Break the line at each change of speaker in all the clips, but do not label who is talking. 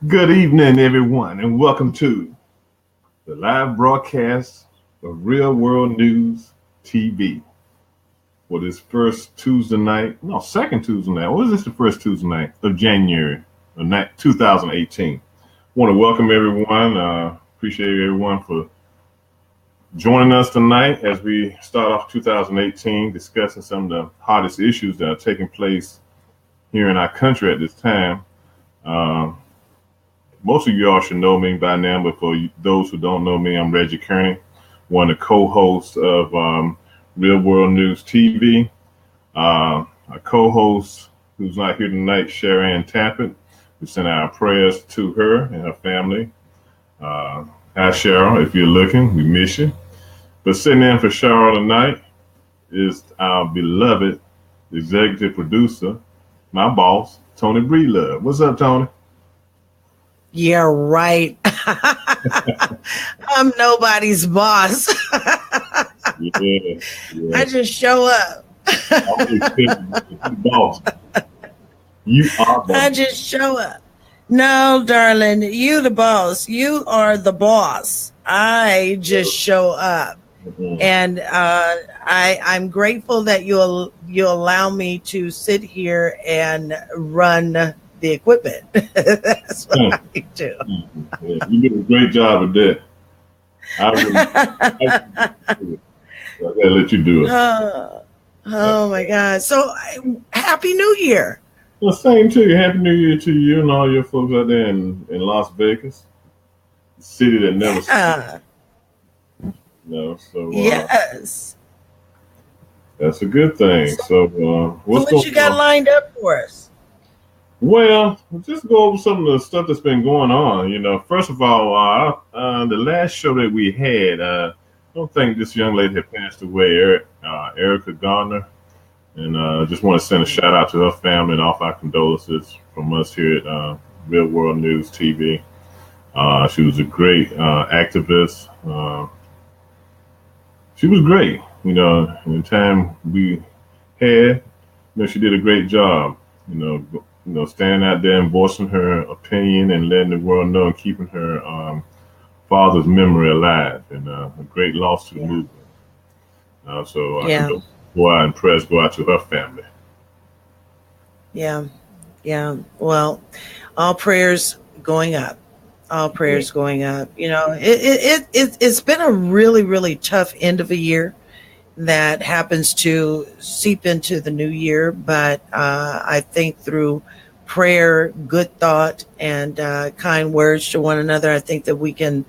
Good evening, everyone, and welcome to the live broadcast of Real World News TV for this first Tuesday night. No, second Tuesday night. What is this? The first Tuesday night of January of 2018. Want to welcome everyone. Appreciate everyone for joining us tonight as we start off 2018 discussing some of the hottest issues that are taking place here in our country at this time. Most of you all should know me by now, but for those who don't know me, I'm Reggie Kearney, one of the co-hosts of Real World News TV. Our co-host, who's not here tonight, Chara Tappin. We send our prayers to her and her family. Hi, Chara, if you're looking, we miss you. But sitting in for Chara tonight is our beloved executive producer, my boss, Toni Breedlove. What's up, Toni?
Yeah, right. I'm nobody's boss.
Yeah.
I just show up.
Boss. You are boss.
I just show up. No, darling, you the boss. You are the boss. I just show up.
Mm-hmm.
And I'm grateful that you allow me to sit here and run the equipment. That's what I do.
Yeah, you did a great job of that. I gotta let you do it.
Oh my God. So Happy New Year.
Well, same to you. Happy New Year to you and all your folks out there in Las Vegas. The city that never sleeps.
Yes.
That's a good thing. So
what you got lined up for us?
Well, just go over some of the stuff that's been going on. First of all, the last show that we had, I don't think this young lady had passed away, Erica Garner. And I just want to send a shout out to her family and offer our condolences from us here at Real World News TV. She was a great activist. She was great. In the time we had, she did a great job. Standing out there and voicing her opinion and letting the world know and keeping her father's memory alive, and a great loss to the movement. So I can go out and prayers go out to her family.
Yeah. Well, all prayers going up. All prayers going up. It's been a really, really tough end of a year that happens to seep into the new year. But I think through prayer, good thought, and kind words to one another, I think that we can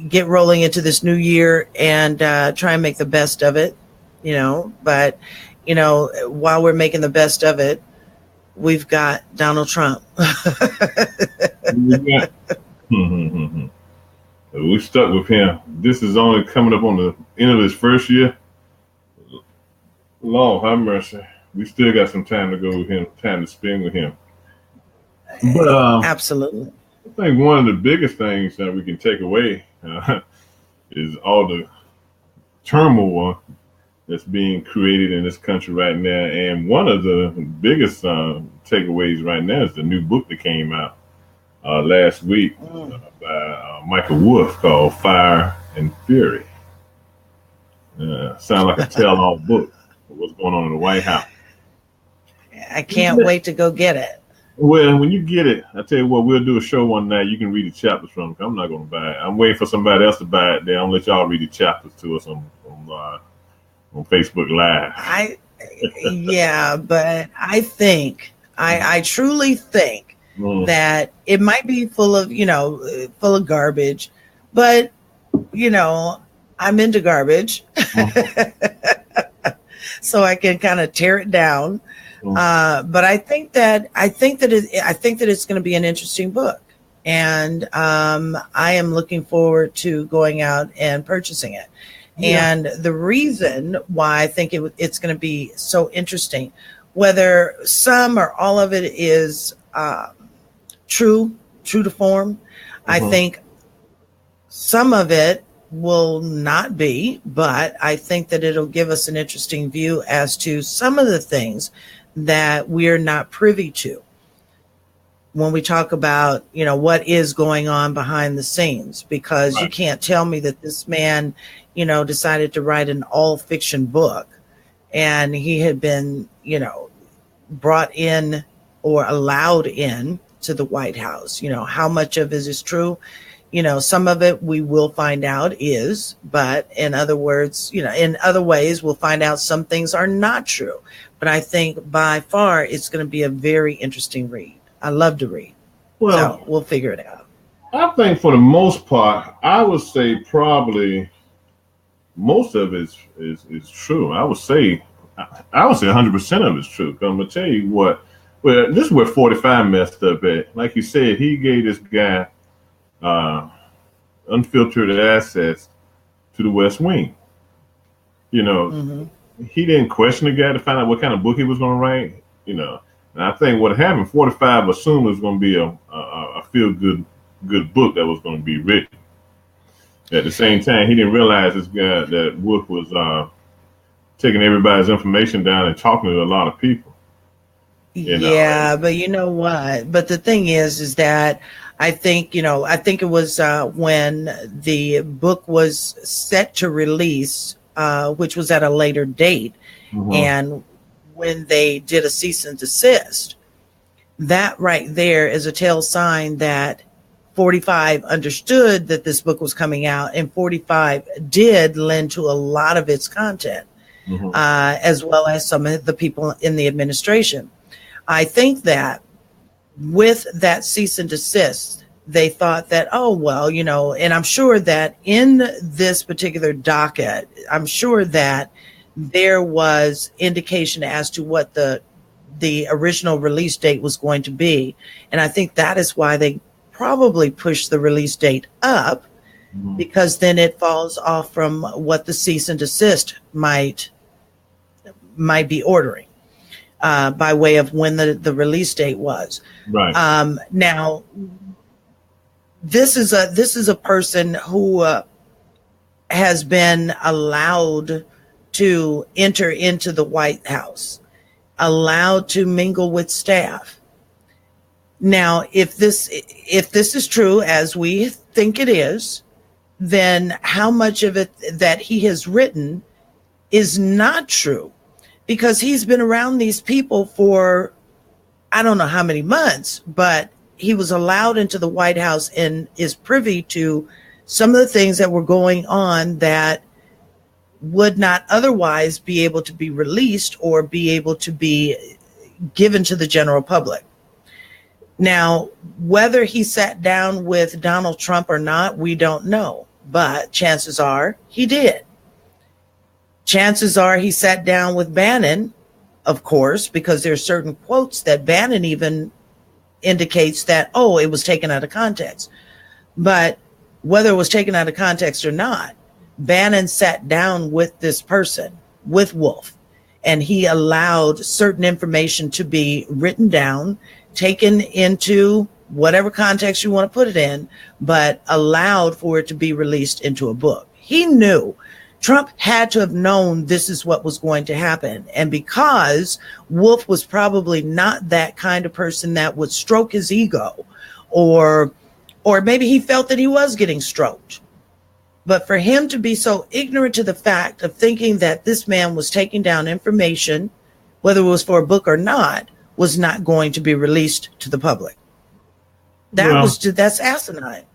get rolling into this new year and try and make the best of it. But while we're making the best of it, we've got Donald Trump.
We stuck with him. This is only coming up on the end of his first year. Lord have mercy. We still got some time to go with him, time to spend with him. But
absolutely.
I think one of the biggest things that we can take away is all the turmoil that's being created in this country right now. And one of the biggest takeaways right now is the new book that came out last week by Michael Wolff called Fire and Fury. Sound like a tell-all book of what's going on in the White House.
I can't wait to go get it.
Well, when you get it, I tell you what, we'll do a show one night. You can read the chapters from it. I'm not going to buy it. I'm waiting for somebody else to buy it. Then I'll let y'all read the chapters to us on Facebook Live.
But I think, I truly think that it might be full of garbage, but I'm into garbage, so I can kind of tear it down. But I think that it's going to be an interesting book, and I am looking forward to going out and purchasing it. Yeah. And the reason why I think it's going to be so interesting, whether some or all of it is true to form, I think some of it will not be, but I think that it'll give us an interesting view as to some of the things that we're not privy to. when we talk about, what is going on behind the scenes, because you can't tell me that this man, decided to write an all fiction book and he had been, brought in or allowed in to the White House. How much of it is true? Some of it we will find out is, but in other words, in other ways, we'll find out some things are not true. But I think by far it's going to be a very interesting read. I love to read.
Well,
so we'll figure it out.
I think for the most part, I would say probably most of it is true. I would say 100% of it's true. Because I'm gonna tell you what. Well, this is where 45 messed up at. Like you said, he gave this guy unfiltered access to the West Wing. He didn't question the guy to find out what kind of book he was going to write. And I think what happened, 45 assumed it was going to be a feel good book that was going to be written. At the same time, he didn't realize this guy that Wolff was taking everybody's information down and talking to a lot of people.
Yeah, but you know what? But the thing is that I think it was when the book was set to release, which was at a later date, and when they did a cease and desist, that right there is a tell sign that 45 understood that this book was coming out, and 45 did lend to a lot of its content, as well as some of the people in the administration. I think that with that cease and desist, they thought that, and I'm sure that in this particular docket, I'm sure that there was indication as to what the original release date was going to be. And I think that is why they probably pushed the release date up, because then it falls off from what the cease and desist might be ordering. By way of when the release date was.
Right.
Now, this is a person who has been allowed to enter into the White House, allowed to mingle with staff. Now, if this is true, as we think it is, then how much of it that he has written is not true? Because he's been around these people for, I don't know how many months, but he was allowed into the White House and is privy to some of the things that were going on that would not otherwise be able to be released or be able to be given to the general public. Now, whether he sat down with Donald Trump or not, we don't know, but chances are he did. Chances are he sat down with Bannon, of course, because there are certain quotes that Bannon even indicates that, it was taken out of context. But whether it was taken out of context or not, Bannon sat down with this person, with Wolff, and he allowed certain information to be written down, taken into whatever context you want to put it in, but allowed for it to be released into a book. He knew. Trump had to have known this is what was going to happen. And because Wolff was probably not that kind of person that would stroke his ego, or maybe he felt that he was getting stroked. But for him to be so ignorant to the fact of thinking that this man was taking down information, whether it was for a book or not, was not going to be released to the public. That's asinine.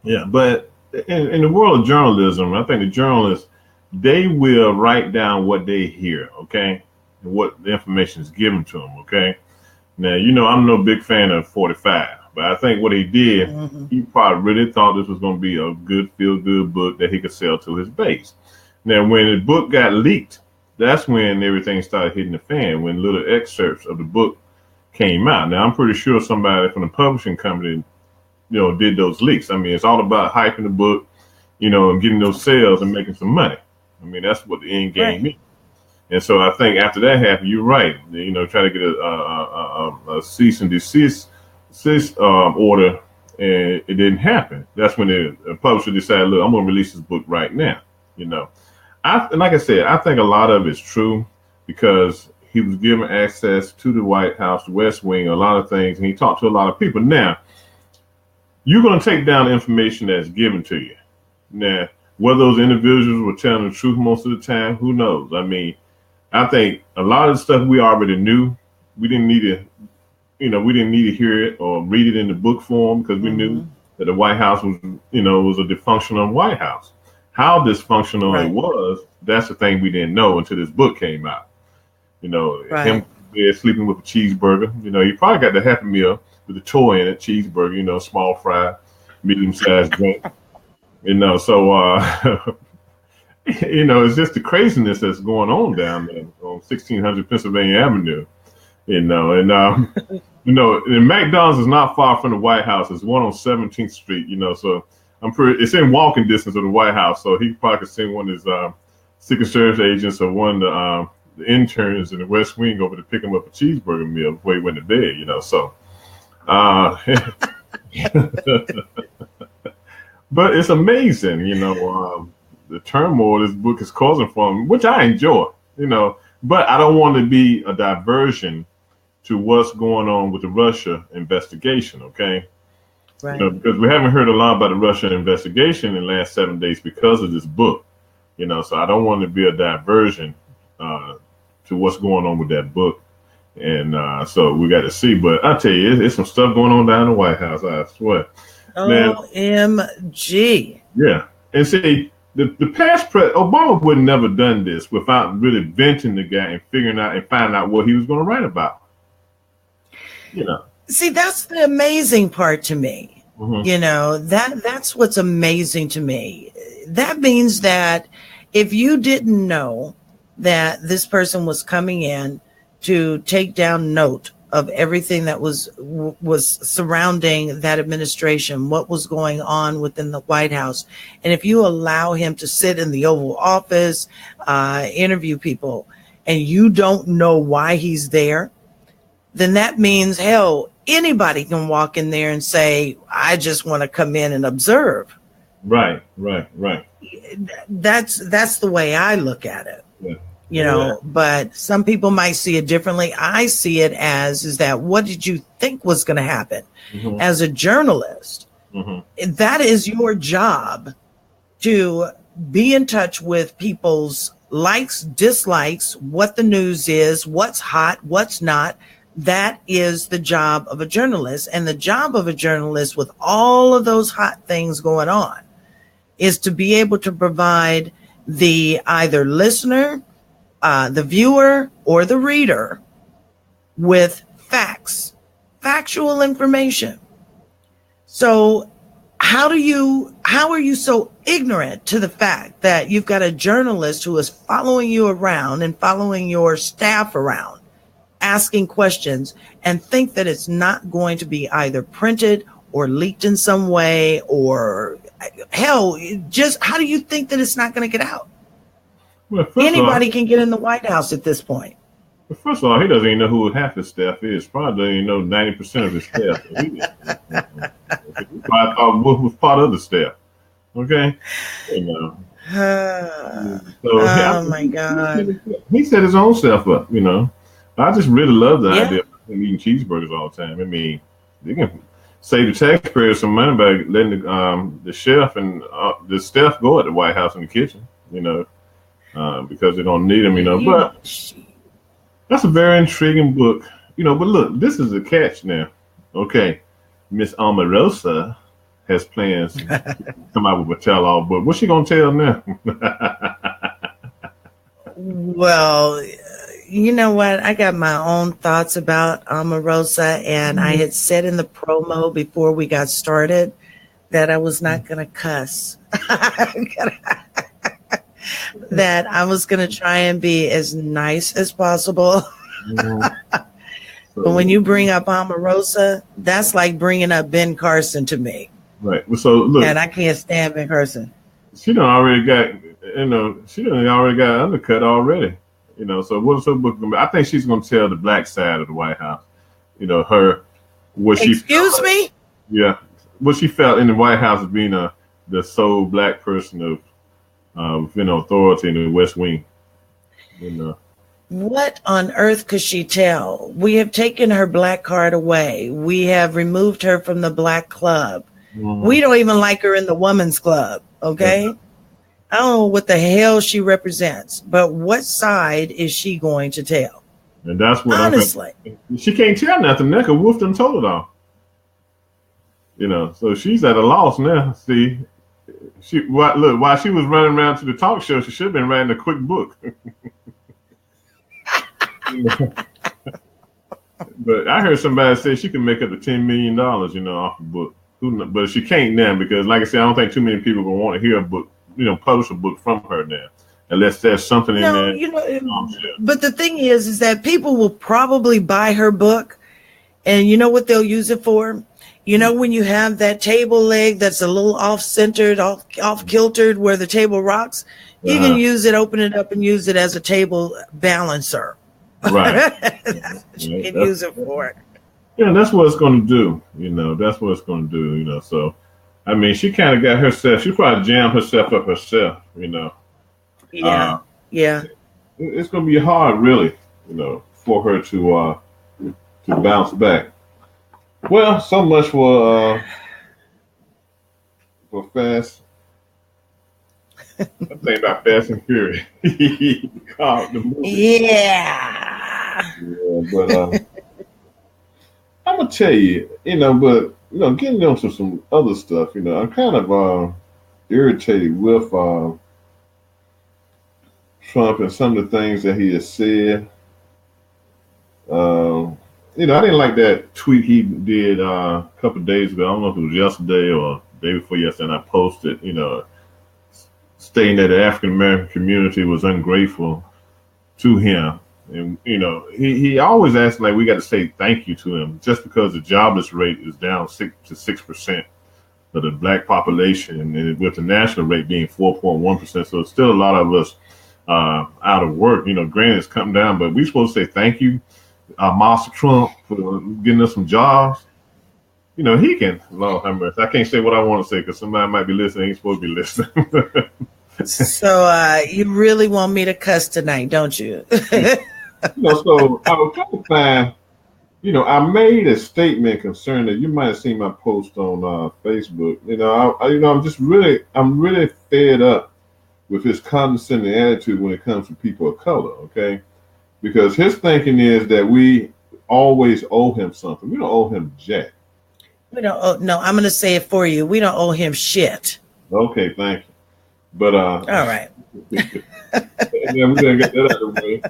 Yeah, but in the world of journalism, I think the journalists, they will write down what they hear, okay, and what the information is given to them, okay. Now, I'm no big fan of 45, but I think what he did, he probably really thought this was going to be a good, feel-good book that he could sell to his base. Now, when the book got leaked, that's when everything started hitting the fan, when little excerpts of the book came out. Now, I'm pretty sure somebody from the publishing company, did those leaks. I mean, it's all about hyping the book, and getting those sales and making some money. I mean, that's what the end game is. And so I think after that happened, you're right. Try to get a cease and desist order, and it didn't happen. That's when the publisher decided, look, I'm going to release this book right now. And like I said, I think a lot of it's true because he was given access to the White House, the West Wing, a lot of things, and he talked to a lot of people. Now, you're going to take down the information that's given to you. Now, whether those individuals were telling the truth most of the time, who knows? I mean, I think a lot of the stuff we already knew. We didn't need to, we didn't need to hear it or read it in the book form because we knew that the White House was, was a dysfunctional White House. How dysfunctional it was, that's the thing we didn't know until this book came out. Him sleeping with a cheeseburger. He probably got the Happy Meal with a toy in it, cheeseburger, small fry, medium-sized drink. So, it's just the craziness that's going on down there on 1600 Pennsylvania Avenue, and McDonald's is not far from the White House. It's one on 17th Street, so it's in walking distance of the White House. So he probably could send one of his Secret Service agents or one of the interns in the West Wing over to pick him up a cheeseburger meal before he went to bed, so. But it's amazing, the turmoil this book is causing for him, which I enjoy, but I don't want to be a diversion to what's going on with the Russia investigation, okay? Right. Because we haven't heard a lot about the Russia investigation in the last 7 days because of this book, so I don't want to be a diversion to what's going on with that book. And so we got to see, but I tell you, it's some stuff going on down in the White House, I swear.
OMG.
Yeah. And see, the past Obama would have never done this without really venting the guy and figuring out and finding out what he was going to write about.
See, that's the amazing part to me. That's what's amazing to me. That means that if you didn't know that this person was coming in to take down note of everything that was surrounding that administration, what was going on within the White House. And if you allow him to sit in the Oval Office, interview people, and you don't know why he's there, then that means, hell, anybody can walk in there and say, I just want to come in and observe. Right. That's the way I look at it. Yeah. But some people might see it differently. I see it as that what did you think was going to happen? As a journalist, that is your job to be in touch with people's likes, dislikes, what the news is, what's hot, what's not. That is the job of a journalist. And the job of a journalist with all of those hot things going on is to be able to provide the either listener, the viewer, or the reader with factual information. So how are you so ignorant to the fact that you've got a journalist who is following you around and following your staff around, asking questions, and think that it's not going to be either printed or leaked in some way, or hell, just how do you think that it's not going to get out? Well, anybody can get in the White House at this point.
Well, first of all, he doesn't even know who half his staff is. Probably doesn't even know 90% of his staff. He probably thought Wolff was part of the staff. Okay?
My God.
He set his own stuff up, I just really love the idea of eating cheeseburgers all the time. I mean, they can save the taxpayers some money by letting the chef and the staff go at the White House in the kitchen, because they don't need them, But that's a very intriguing book, But look, this is a catch now. Okay, Miss Omarosa has plans to come out with a tell-all book. What's she gonna tell now?
Well, you know what? I got my own thoughts about Omarosa, and I had said in the promo before we got started that I was not going to cuss. That I was going to try and be as nice as possible. But when you bring up Omarosa, that's like bringing up Ben Carson to me.
Right. So look,
and I can't stand Ben Carson.
She done already got, undercut already. So what's her book gonna be? I think she's gonna tell the black side of the White House.
Excuse me?
Yeah. What she felt in the White House as being the sole black person of authority in the West Wing.
What on earth could she tell? We have taken her black card away. We have removed her from the black club. We don't even like her in the women's club, okay? I don't know what the hell she represents, but what side is she going to tell?
And that's what
honestly,
she can't tell nothing now because Wolff done told it all. You know, so she's at a loss now. See, look, while she was running around to the talk show, she should have been writing a quick book. But I heard somebody say she can make up to $10 million, you know, off a book. But she can't now because, like I said, I don't think too many people will want to hear a book, you know, publish a book from her now, unless there's something in there.
You know, but the thing is that people will probably buy her book, and you know what they'll use it for? You know, when you have that table leg that's a little off-centered, off-kiltered, where the table rocks, you can use it, open it up, and use it as a table balancer.
Right.
That's what you can use it for.
Yeah, that's what it's going to do. You know, that's what it's going to do. You know, so I mean, she kind of got herself. She probably jammed herself up herself. You know.
Yeah.
It's going to be hard, really. You know, for her to bounce back. Well, so much for Fast. I'm thinking about Fast and Furious.
Yeah,
but I'm gonna tell you, you know, but you know, getting into some other stuff, you know, I'm kind of irritated with Trump and some of the things that he has said. You know, I didn't like that tweet he did a couple of days ago. I don't know if it was yesterday or the day before yesterday, and I posted, you know, stating that the African American community was ungrateful to him. And, you know, he always asks, like, we got to say thank you to him just because the jobless rate is down 6% of the black population, and with the national rate being 4.1%. So it's still a lot of us out of work. You know, granted, it's come down, but we're supposed to say thank you, Master Trump, for getting us some jobs. You know, he can, Lord have mercy. I can't say what I want to say because somebody might be listening, ain't supposed to be listening.
So you really want me to cuss tonight, don't you?
You know, so I was trying to find, you know, I made a statement concerning that. You might have seen my post on Facebook. You know, I'm really fed up with his condescending attitude when it comes to people of color. Okay, because his thinking is that we always owe him something. We don't owe him jack.
We don't owe, no, I'm going to say it for you. We don't owe him shit.
Okay, thank you. But
all right.
Yeah, we didn't get that out of the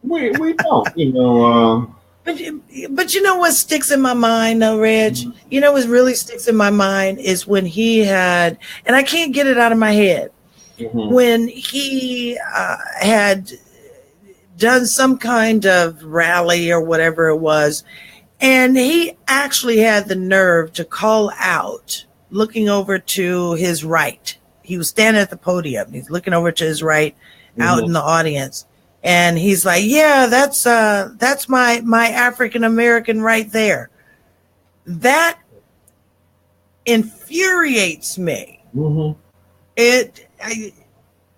way. We don't, you know.
But you know what sticks in my mind, though, Reg? Mm-hmm. You know what really sticks in my mind is when he had, and I can't get it out of my head, when he had done some kind of rally or whatever it was, and he actually had the nerve to call out, looking over to his right. He was standing at the podium. He's looking over to his right, out in the audience. And he's like, yeah, that's my African American right there. That infuriates me.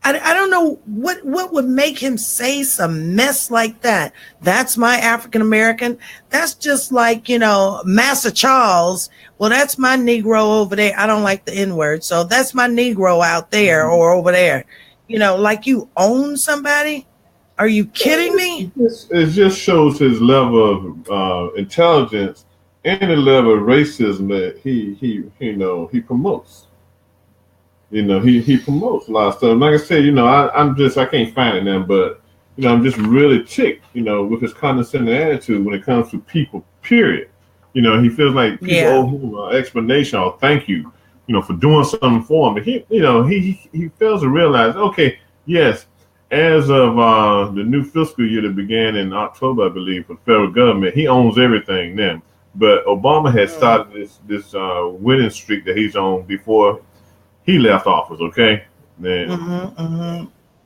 I don't know what would make him say some mess like that. That's my African American. That's just like, you know, Massa Charles. Well, that's my Negro over there. I don't like the N-word. So that's my Negro out there or over there. You know, like you own somebody. Are you kidding me?
It just shows his level of intelligence and the level of racism that he promotes. You know, he promotes a lot of stuff. Like I said, you know, I can't find it now, but you know, I'm just really ticked, you know, with his condescending attitude when it comes to people, period. You know, he feels like people owe him an explanation or thank you, you know, for doing something for him. But he fails to realize, okay, yes, as of the new fiscal year that began in October, I believe, for the federal government, he owns everything then. But Obama had started this winning streak that he's on before he left office, okay? Then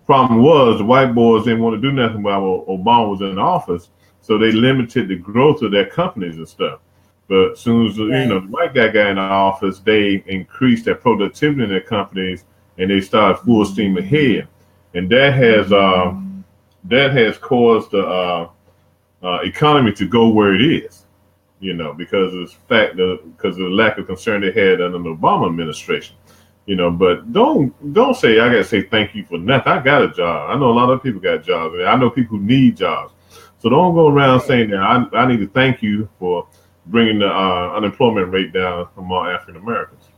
problem was the white boys didn't want to do nothing while Obama was in office, so they limited the growth of their companies and stuff. But as soon as you know the white guy got in office, they increased their productivity in their companies and they started full steam ahead. And that has that has caused the economy to go where it is, because of because of the lack of concern they had under the Obama administration. But don't say I gotta say thank you for nothing. I got a job. I know a lot of people got jobs. I know people who need jobs. So don't go around saying that I need to thank you for bringing the unemployment rate down among African Americans.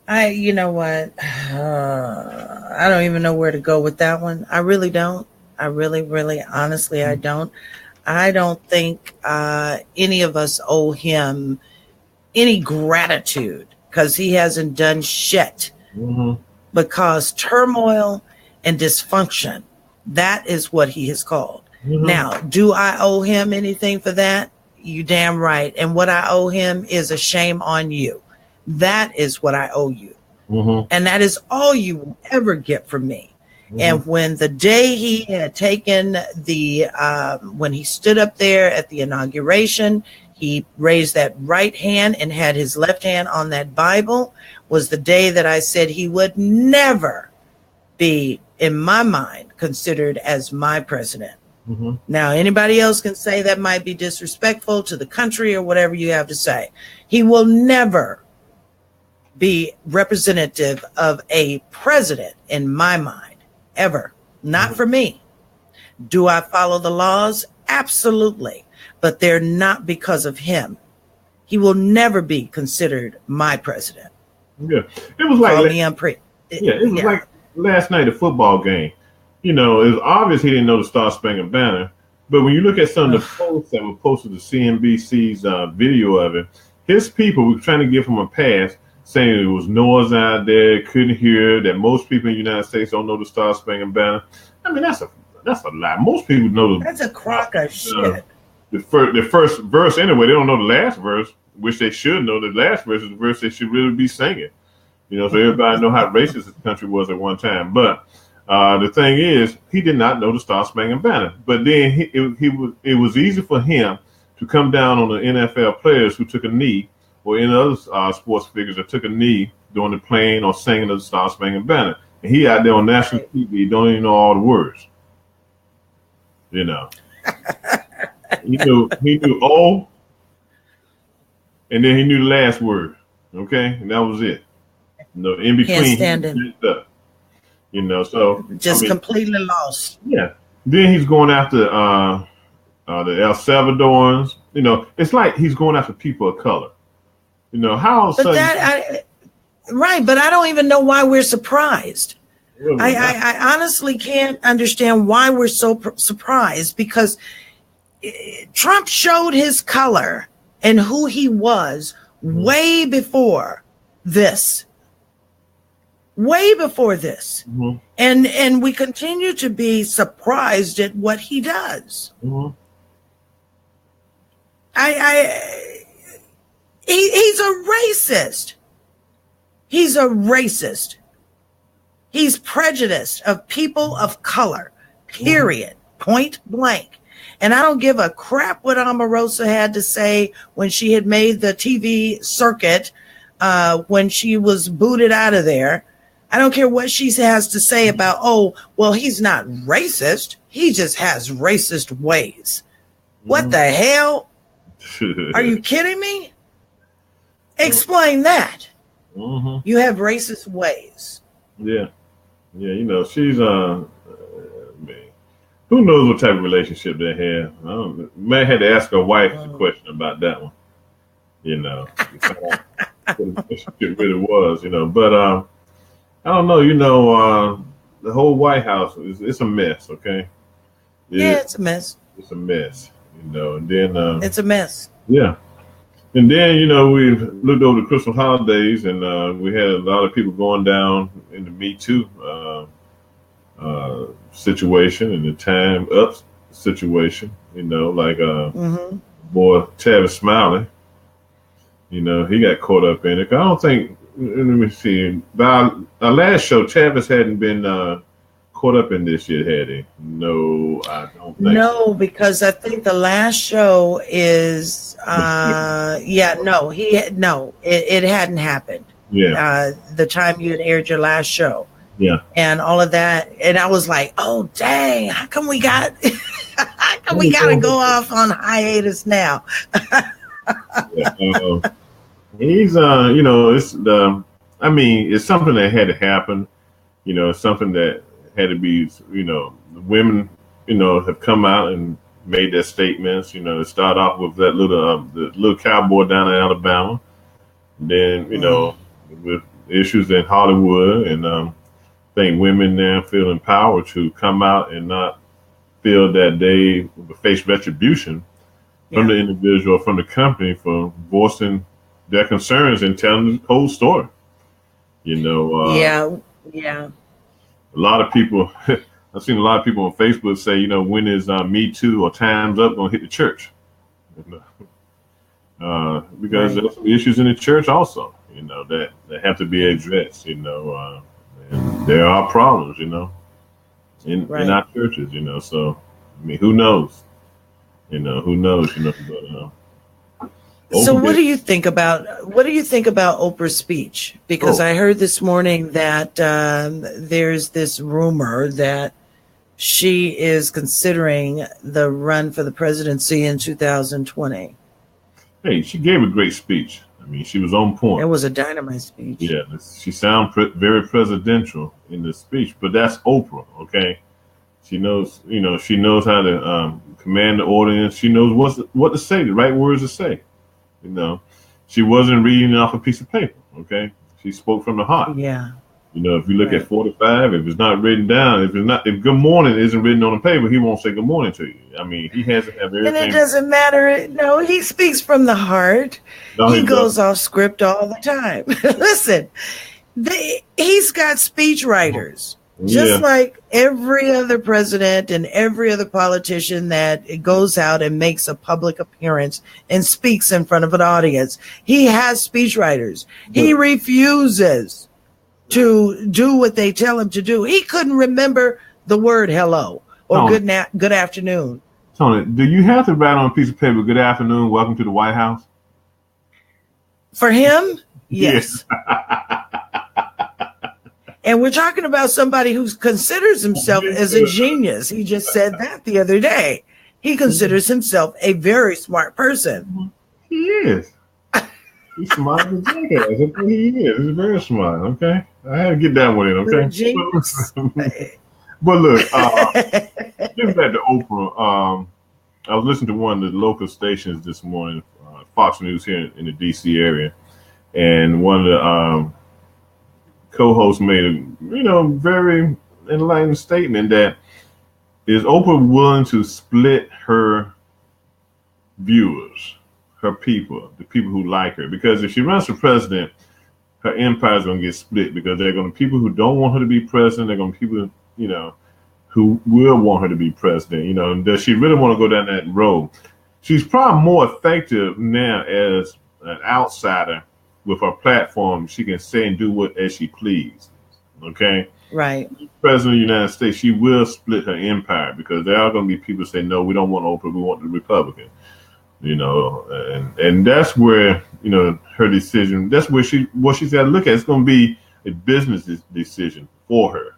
You know what? I don't even know where to go with that one. I really don't. I really, really, honestly, I don't. I don't think any of us owe him any gratitude because he hasn't done shit.
Mm-hmm.
Because turmoil and dysfunction, that is what he has called. Mm-hmm. Now, do I owe him anything for that? You damn right. And what I owe him is a shame on you. That is what I owe you. Mm-hmm. And that is all you will ever get from me. Mm-hmm. And when the day he had taken when he stood up there at the inauguration, he raised that right hand and had his left hand on that Bible, was the day that I said he would never be, in my mind, considered as my president. Mm-hmm. Now, anybody else can say that might be disrespectful to the country or whatever you have to say. He will never be representative of a president in my mind, ever. Not for me. Do I follow the laws? Absolutely. But they're not because of him. He will never be considered my president.
Yeah, it was like like last night, a football game. It was obvious he didn't know the Star Spangled Banner. But when you look at some of the posts that were posted to CNBC's video of it, his people were trying to give him a pass, saying there was noise out there, couldn't hear, that most people in the United States don't know the Star Spangled Banner. I mean, that's a lie. Most people know.
That's a crock of shit.
The first verse anyway. They don't know the last verse, which they should know. The last verse is the verse they should really be singing. So everybody know how racist the country was at one time. But the thing is, he did not know the Star Spangled Banner. But then it was easy for him to come down on the NFL players who took a knee, or any other sports figures that took a knee during the playing or singing of the Star Spangled Banner. And he out there on national TV, don't even know all the words. He knew O, and then he knew the last word. Okay, and that was it. In between,
can't stand him.
So
just completely lost.
Yeah. Then he's going after the El Salvadorans. It's like he's going after people of color. How?
But right, but I don't even know why we're surprised. Really? I honestly can't understand why we're so surprised, because Trump showed his color and who he was way before this. Way before this. Mm-hmm. And we continue to be surprised at what he does. Mm-hmm. He's a racist. He's a racist. He's prejudiced of people of color, period, point blank. And I don't give a crap what Omarosa had to say when she had made the TV circuit, when she was booted out of there. I don't care what she has to say about, he's not racist. He just has racist ways. What the hell? Are you kidding me? Explain that. Mm-hmm. You have racist ways.
Yeah. Yeah, she's man. Who knows what type of relationship they have? I don't. May have to ask her wife a question about that one. What the relationship really was, But I don't know. The whole White House it's a mess. Okay.
It's a mess.
It's a mess. And then
it's a mess.
Yeah. And then, we looked over the Christmas holidays, and we had a lot of people going down in the Me Too situation and the Time Up situation, boy Travis Smiley, he got caught up in it. I don't think, let me see, by our last show, Travis hadn't been caught up in this yet, had he? No, I don't think
so. Because I think the last show is it hadn't happened.
Yeah.
The time you had aired your last show.
Yeah.
and all of that. And I was like, oh dang, how come we got to go off on hiatus now?
Yeah. He's it's I mean, it's something that had to happen. It's something that had to be. The women, have come out and made their statements. It started off with that the little cowboy down in Alabama. And then with issues in Hollywood, and I think women now feel empowered to come out and not feel that they face retribution from the individual, from the company, for voicing their concerns and telling the whole story.
Yeah.
A lot of people, I've seen a lot of people on Facebook say, when is Me Too or Time's Up going to hit the church? Because there's some issues in the church also, that have to be addressed, and there are problems, in our churches, so, I mean, who knows?
So what do you think about Oprah's speech? Because I heard this morning that there's this rumor that she is considering the run for the presidency in 2020.
Hey, she gave a great speech. I mean, she was on point.
It was a dynamite speech.
Yeah, she sounded very presidential in the speech, but that's Oprah, okay? She knows, she knows how to command the audience. She knows what to say, the right words to say. She wasn't reading off a piece of paper, okay? She spoke from the heart.
Yeah.
If you look at 45, if it's not written down, if good morning isn't written on the paper, he won't say good morning to you. I mean, he has to have everything.
And it doesn't matter. No, he speaks from the heart. No, he goes off script all the time. Listen, he's got speech writers. Just like every other president and every other politician that goes out and makes a public appearance and speaks in front of an audience, he has speechwriters. He refuses to do what they tell him to do. He couldn't remember the word hello or good afternoon.
Toni, do you have to write on a piece of paper, good afternoon, welcome to the White House?
For him, yes. And we're talking about somebody who considers himself as a genius. He just said that the other day. He considers himself a very smart person.
He is. He's smart as a jackass. He is. He's very smart. Okay, I had to get that one in. Okay. But look, getting back to Oprah, I was listening to one of the local stations this morning, Fox News here in the D.C. area, and one of the co-host made a very enlightened statement that is Oprah willing to split her viewers, her people, the people who like her, because if she runs for president, her empire is going to get split, because there are going to be people who don't want her to be president. There are going to be people who will want her to be president. And does she really want to go down that road? She's probably more effective now as an outsider. With her platform, she can say and do as she pleases. Okay?
Right.
President of the United States, she will split her empire, because there are going to be people who say, no, we don't want Oprah, we want the Republican. And that's where, her decision, that's where what she's got to look at. It's going to be a business decision for her.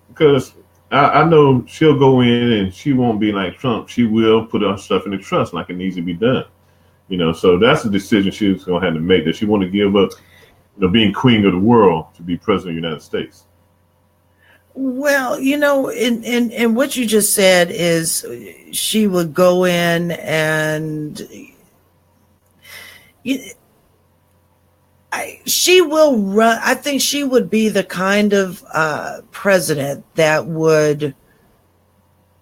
Because I know she'll go in and she won't be like Trump. She will put her stuff in the trust like it needs to be done. So that's the decision she's going to have to make. That she want to give up, being queen of the world to be president of the United States.
Well, in what you just said is she would go in and she will run. I think she would be the kind of president that would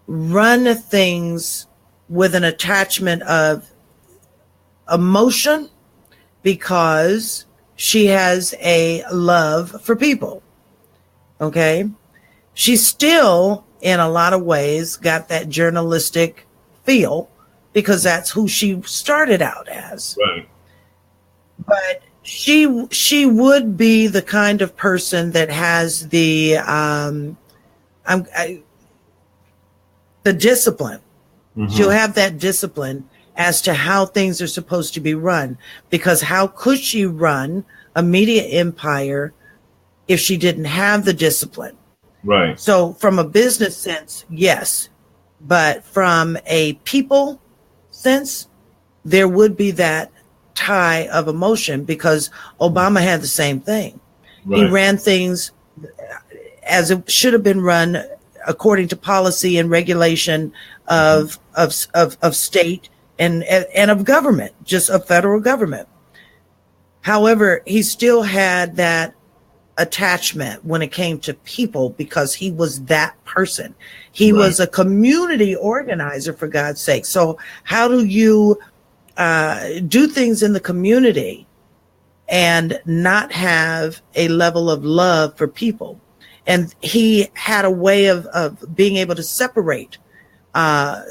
run things with an attachment of emotion, because she has a love for people. Okay. She's still, in a lot of ways, got that journalistic feel, because that's who she started out as.
Right.
But she would be the kind of person that has the discipline. Mm-hmm. She'll have that discipline as to how things are supposed to be run, because how could she run a media empire if she didn't have the discipline.
Right.
So from a business sense, yes. But from a people sense, there would be that tie of emotion, because Obama had the same thing. Right. He ran things as it should have been run, according to policy and regulation of state and of government, just of federal government. However, he still had that attachment when it came to people, because he was that person. He was a community organizer, for God's sake. So how do you do things in the community and not have a level of love for people? And he had a way of being able to separate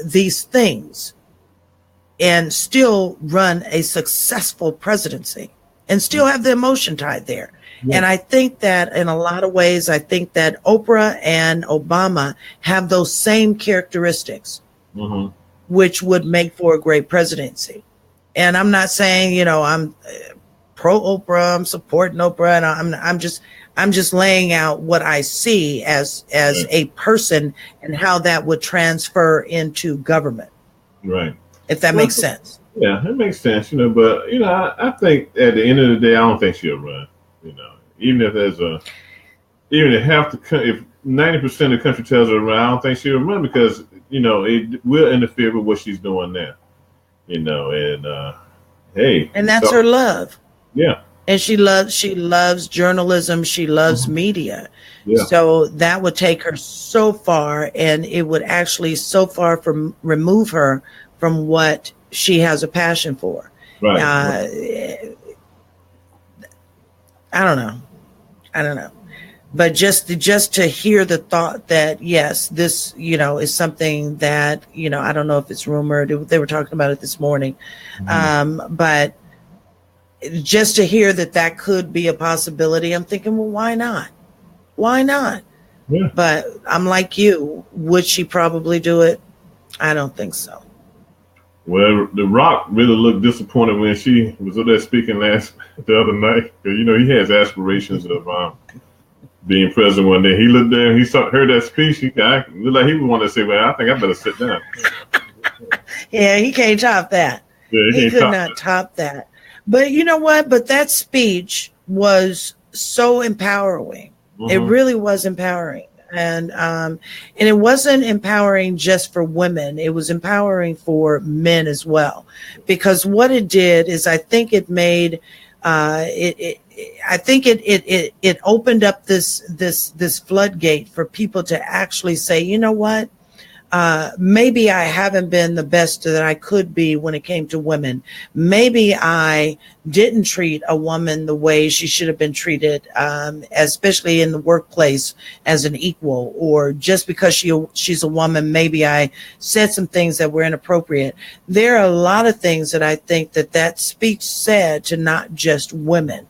these things and still run a successful presidency and still have the emotion tied there. Yeah. And I think that in a lot of ways, I think that Oprah and Obama have those same characteristics, which would make for a great presidency. And I'm not saying, you know, I'm pro Oprah, I'm supporting Oprah, and I'm just laying out what I see as a person and how that would transfer into government. Right. If that makes sense.
Yeah, it makes sense, you know, but, you know, I think at the end of the day, I don't think she'll run, you know, even if if 90% of the country tells her to run, I don't think she'll run, because, you know, it will interfere with what she's doing now, you know, and, hey.
And that's her love.
Yeah.
And she loves journalism. She loves media. Yeah. So that would take her so far, and it would actually so far remove her from what she has a passion for. Right. I don't know. But just to hear the thought that, yes, this, you know, is something that, you know, I don't know if it's rumored. They were talking about it this morning. But just to hear that could be a possibility, I'm thinking, well, why not? Why not? Yeah. But I'm like you. Would she probably do it? I don't think so.
Well, The Rock really looked disappointed when she was up there speaking the other night. You know, he has aspirations of being president one day. He looked there and heard that speech. He looked like he would want to say, well, I think I better sit down.
Yeah, he can't top that. Yeah, he could not top that. But you know what? But that speech was so empowering. It really was empowering. And it wasn't empowering just for women. It was empowering for men as well, because what it did is, I think it made it opened up this floodgate for people to actually say, you know what? Maybe I haven't been the best that I could be when it came to women. Maybe I didn't treat a woman the way she should have been treated, especially in the workplace, as an equal, or just because she's a woman, maybe I said some things that were inappropriate. There are a lot of things that I think that speech said to not just women.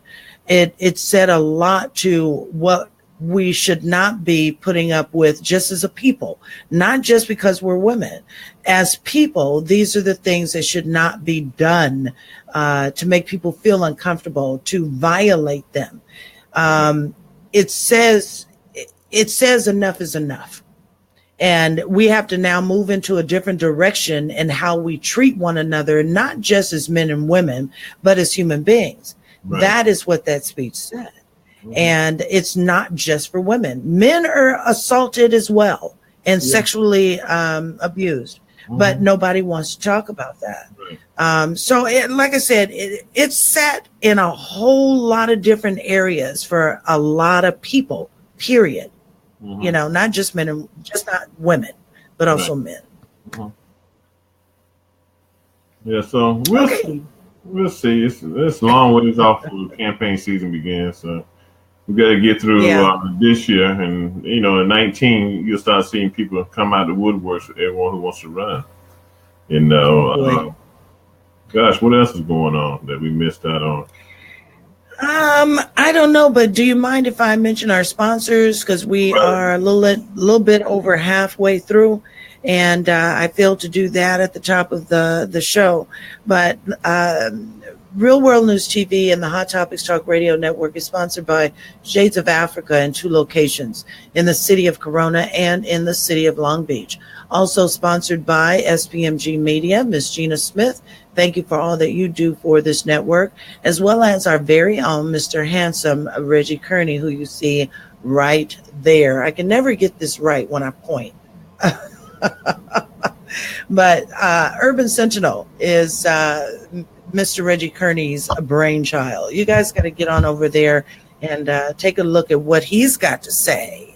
It said a lot to what we should not be putting up with just as a people, not just because we're women. As people, these are the things that should not be done to make people feel uncomfortable, to violate them. It says enough is enough. And we have to now move into a different direction in how we treat one another, not just as men and women, but as human beings. Right. That is what that speech said. And it's not just for women. Men are assaulted as well and sexually abused, but nobody wants to talk about that. Right. So like I said, it sat in a whole lot of different areas for a lot of people, period. You know, not just men and just not women, but also men.
Yeah, so we'll see. It's a long ways off before the campaign season begins. So we got to get through this year, and you know, in 19, you'll start seeing people come out the woodworks. Everyone who wants to run. You know, gosh, what else is going on that we missed out on?
I don't know, but do you mind if I mention our sponsors? Because we are a little bit over halfway through, And I failed to do that at the top of the show. But Real World News TV and the Hot Topics Talk Radio Network is sponsored by Shades of Africa in 2 locations, in the city of Corona and in the city of Long Beach. Also sponsored by SPMG Media, Miss Gina Smith. Thank you for all that you do for this network, as well as our very own Mr. Handsome Reggie Kearney, who you see right there. I can never get this right when I point. But Urban Sentinel is Mr. Reggie Kearney's brainchild. You guys got to get on over there and take a look at what he's got to say,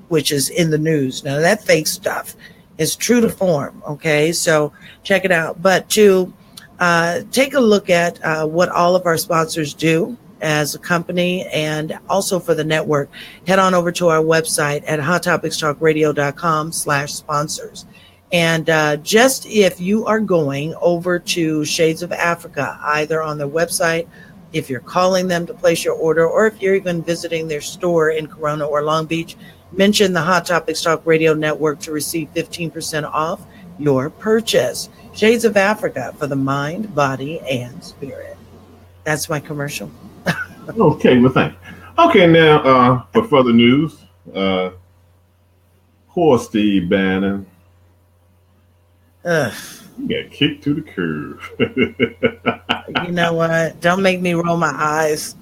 which is in the news. Now, that fake stuff is true to form, okay? So check it out. But to take a look at what all of our sponsors do as a company and also for the network, head on over to our website at hottopicstalkradio.com/sponsors. And just if you are going over to Shades of Africa, either on their website, if you're calling them to place your order, or if you're even visiting their store in Corona or Long Beach, mention the Hot Topics Talk Radio Network to receive 15% off your purchase. Shades of Africa for the mind, body, and spirit. That's my commercial.
Okay, well, thank you. Okay, now for further news, poor Steve Bannon. He got kicked to the curb.
You know what? Don't make me roll my eyes.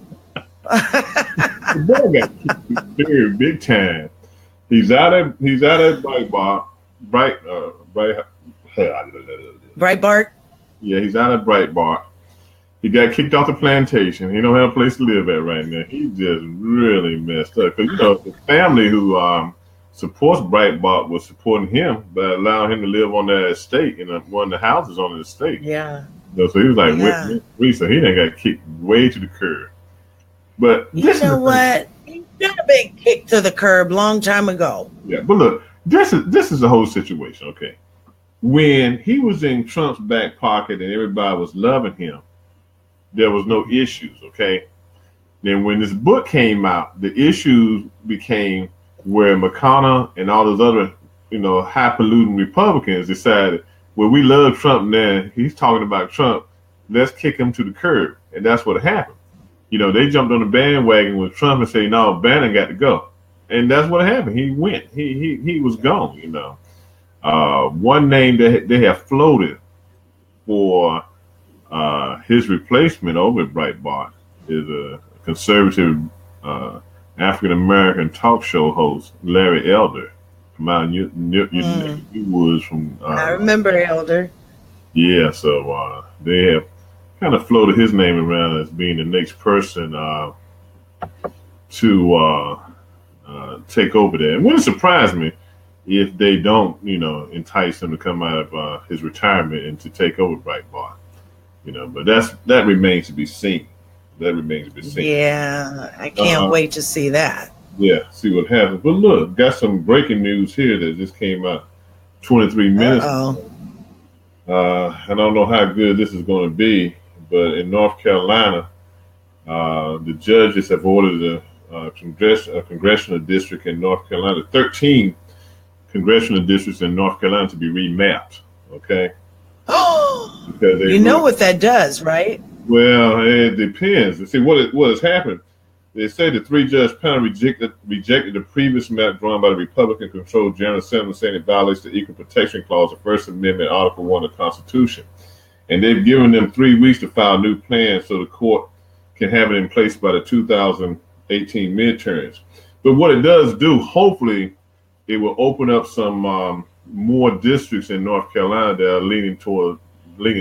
The boy got kicked to the curb big time. He's out at Breitbart.
Breitbart?
Yeah, he's out at Breitbart. He got kicked off the plantation. He don't have a place to live at right now. He just really messed up. Because, the family who supports Breitbart was supporting him by allowing him to live on their estate in one of the houses on the estate.
Yeah.
So he was like, so he done got kicked way to the curb. But
you know what? He should have been kicked to the curb long time ago.
Yeah, but look, this is the whole situation, okay? When he was in Trump's back pocket and everybody was loving him, there was no issues, okay? Then when this book came out, the issues became where McConnell and all those other, highfalutin Republicans decided, well, we love Trump now. He's talking about Trump. Let's kick him to the curb. And that's what happened. They jumped on the bandwagon with Trump and say, no, Bannon got to go. And that's what happened. He went. He was gone, One name that they have floated for his replacement over at Breitbart is a conservative African-American talk show host, Larry Elder, from out in New Woods. I
remember Elder.
Yeah, so they have kind of floated his name around as being the next person to take over there. It wouldn't surprise me if they don't, entice him to come out of his retirement and to take over Breitbart. But that remains to be seen.
Yeah, I can't wait to see that.
Yeah, see what happens. But look, got some breaking news here that just came out 23 minutes ago. I don't know how good this is going to be, but in North Carolina, the judges have ordered a congressional district in North Carolina, 13 congressional districts in North Carolina to be remapped, okay?
Because you know what that does, right?
Well, it depends. See, what has happened, they say the 3-judge panel rejected the previous map drawn by the Republican-controlled General Assembly, saying it violates the Equal Protection Clause of First Amendment, Article 1 of the Constitution. And they've given them 3 weeks to file new plans so the court can have it in place by the 2018 midterms. But what it does do, hopefully, it will open up some more districts in North Carolina that are leaning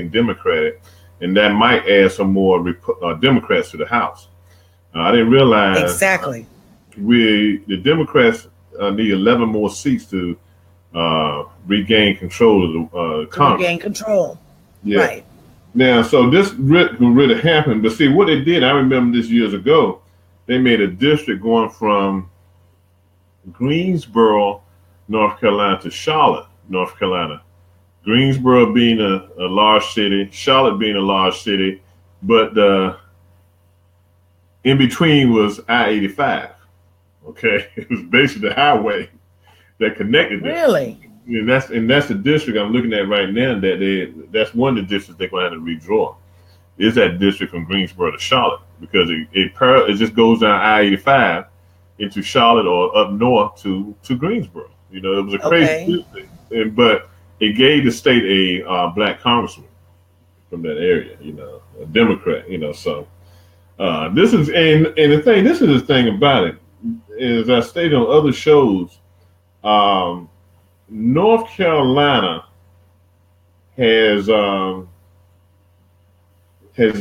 Democratic, and that might add some more Democrats to the House. I didn't realize
exactly.
The Democrats need 11 more seats to regain control of the Congress.
Regain control.
Yeah.
Right.
Now, so this really happened. But see, what they did, I remember this years ago, they made a district going from Greensboro, North Carolina to Charlotte, North Carolina. Greensboro being a large city, Charlotte being a large city, but in between was I-85. Okay, it was basically the highway that connected them.
Really?
and that's the district I'm looking at right now. That's one of the districts they're going to have to redraw. Is that district from Greensboro to Charlotte, because it just goes down I-85 into Charlotte or up north to Greensboro. It was a crazy district, but it gave the state a black congressman from that area. A Democrat. So this is this is the thing about it. As I stated on other shows, North Carolina has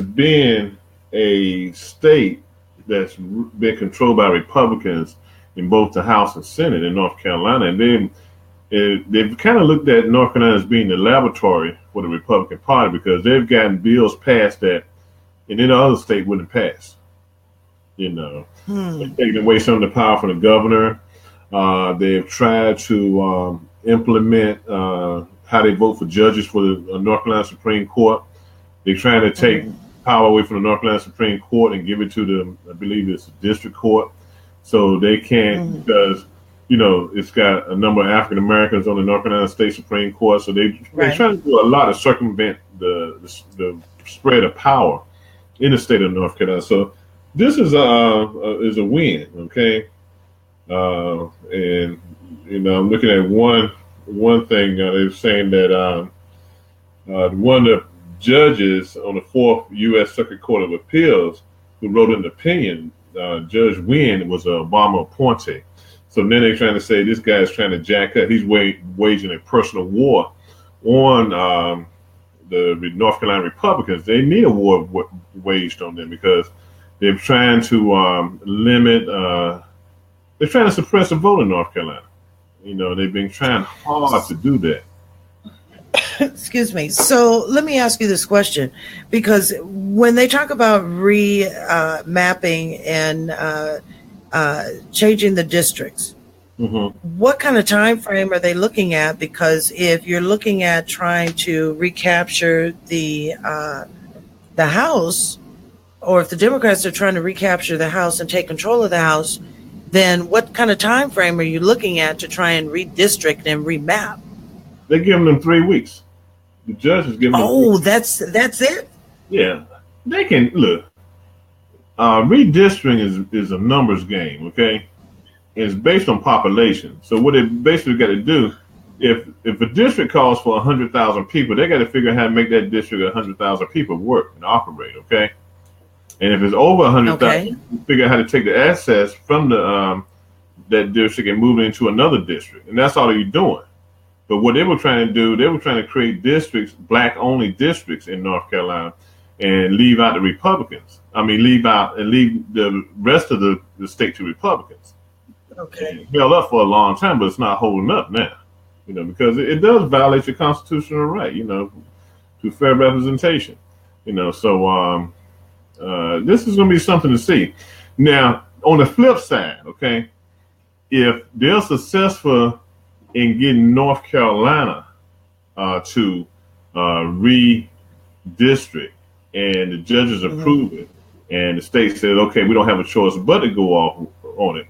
been a state that's been controlled by Republicans in both the House and Senate in North Carolina, and then they've kind of looked at North Carolina as being the laboratory for the Republican Party, because they've gotten bills passed that in any other state wouldn't pass. They've taken away some of the power from the governor. They've tried to implement how they vote for judges for the North Carolina Supreme Court. They're trying to take power away from the North Carolina Supreme Court and give it to the, I believe it's the district court. So they can't, because, it's got a number of African Americans on the North Carolina State Supreme Court. So they're trying to do a lot to circumvent the spread of power in the state of North Carolina. So this is a win, okay? And, I'm looking at one thing. They're saying that one of the judges on the 4th U.S. Circuit Court of Appeals who wrote an opinion, Judge Wynn, was an Obama appointee. So then they're trying to say this guy's trying to jack up. He's waging a personal war on the North Carolina Republicans. They need a war waged on them, because they're trying to limit, they're trying to suppress the vote in North Carolina. They've been trying hard to do that.
Excuse me. So let me ask you this question, because when they talk about mapping and changing the districts, what kind of time frame are they looking at? Because if you're looking at trying to recapture the House, or if the Democrats are trying to recapture the House and take control of the House, then what kind of time frame are you looking at to try and redistrict and remap?
They're giving them 3 weeks. The judge is giving them.
Oh, that's it?
Yeah. They can look. Redistricting is a numbers game, okay? And it's based on population. So what they basically got to do, if a district calls for 100,000 people, they got to figure out how to make that district 100,000 people work and operate, okay? And if it's over 100,000, figure out how to take the assets from that district and move it into another district. And that's all you're doing. But what they were trying to do, they were trying to create districts, black-only districts in North Carolina, and leave out the Republicans. Leave the rest of the state to Republicans. Okay. It held up for a long time, but it's not holding up now. Because it does violate your constitutional right, to fair representation. So this is going to be something to see. Now, on the flip side, okay, if they're successful in getting North Carolina to redistrict, and the judges approve it, and the state says, okay, we don't have a choice but to go off on it,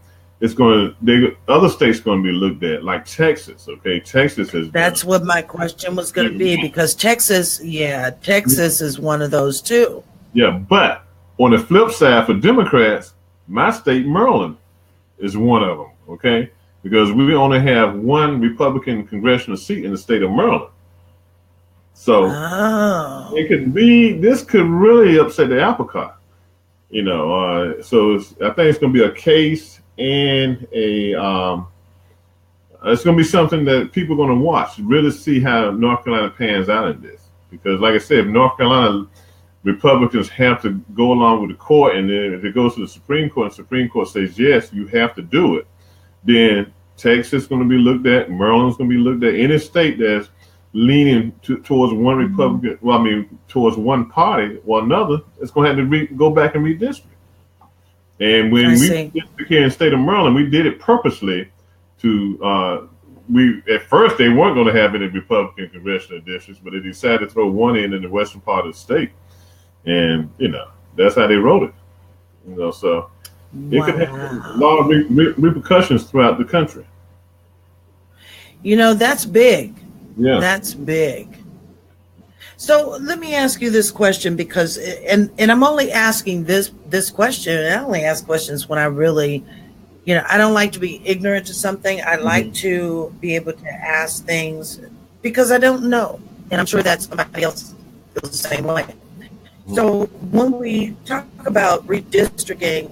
other states going to be looked at, like Texas. Okay, Texas is.
That's what my question was going to be, because Texas is one of those too.
Yeah, but on the flip side, for Democrats, my state, Maryland, is one of them. Okay, because we only have one Republican congressional seat in the state of Maryland. So this could really upset the apple cart. So I think it's going to be a case and it's going to be something that people are going to watch, really see how North Carolina pans out in this. Because like I said, if North Carolina Republicans have to go along with the court, and then if it goes to the Supreme Court and the Supreme Court says, yes, you have to do it, then Texas is going to be looked at, Maryland's going to be looked at. Any state that's leaning towards one Republican, towards one party or another, it's going to have to go back and redistrict. And when we did here in the state of Maryland, we did it purposely to, at first they weren't going to have any Republican congressional districts, but they decided to throw one in the western part of the state. And, that's how they wrote it. So it could have a lot of repercussions throughout the country.
You know, that's big.
Yeah.
That's big. So let me ask you this question, because, and I'm only asking this question, and I only ask questions when I really, you know, I don't like to be ignorant to something. I like to be able to ask things because I don't know. And I'm sure that somebody else feels the same way. So when we talk about redistricting,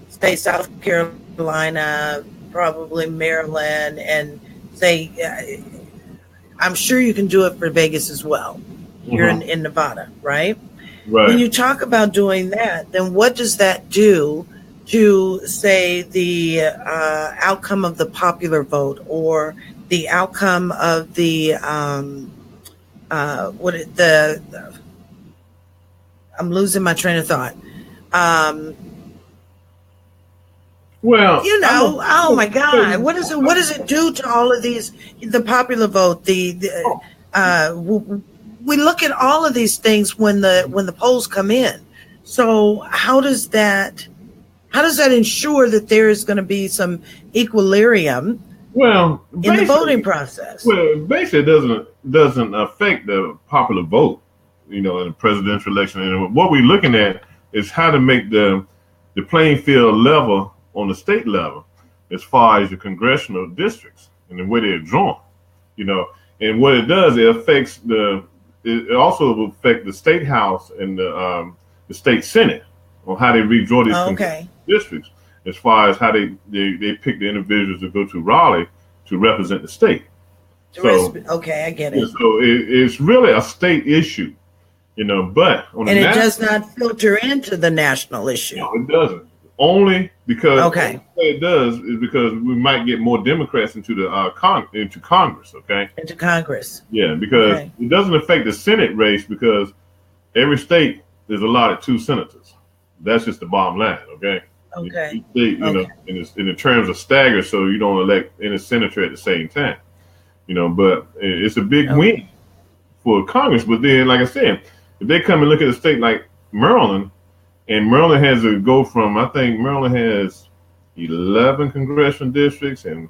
say South Carolina, probably Maryland, and say, I'm sure you can do it for Vegas as well. You're in Nevada, right?
Right.
When you talk about doing that, then what does that do to, say, the outcome of the popular vote, or the outcome of the I'm losing my train of thought.
Well,
you know, oh my God, what does it do to all of these? The popular vote, we look at all of these things when the polls come in. So how does that ensure that there is going to be some equilibrium?
Well,
in the voting process.
Well, basically, it doesn't affect the popular vote, you know, in the presidential election. And what we're looking at is how to make the playing field level on the state level, as far as your congressional districts and the way they're drawn, you know. And what it does, it also will affect the state house and the state senate on how they redraw these districts, as far as how they pick the individuals to go to Raleigh to represent the state.
Okay, I get it.
So it's really a state issue, you know, but
it does not filter into the national issue.
No, it doesn't. Only because what it does is because we might get more Democrats into the into Congress. Okay.
Into Congress.
Yeah, because it doesn't affect the Senate race, because every state is allotted 2 senators. That's just the bottom line. Okay.
Okay.
Each state, you know, in the terms of stagger, so you don't elect any senator at the same time. You know, but it's a big win for Congress. But then, like I said, if they come and look at a state like Maryland, and Maryland has to go from, I think Maryland has 11 congressional districts, and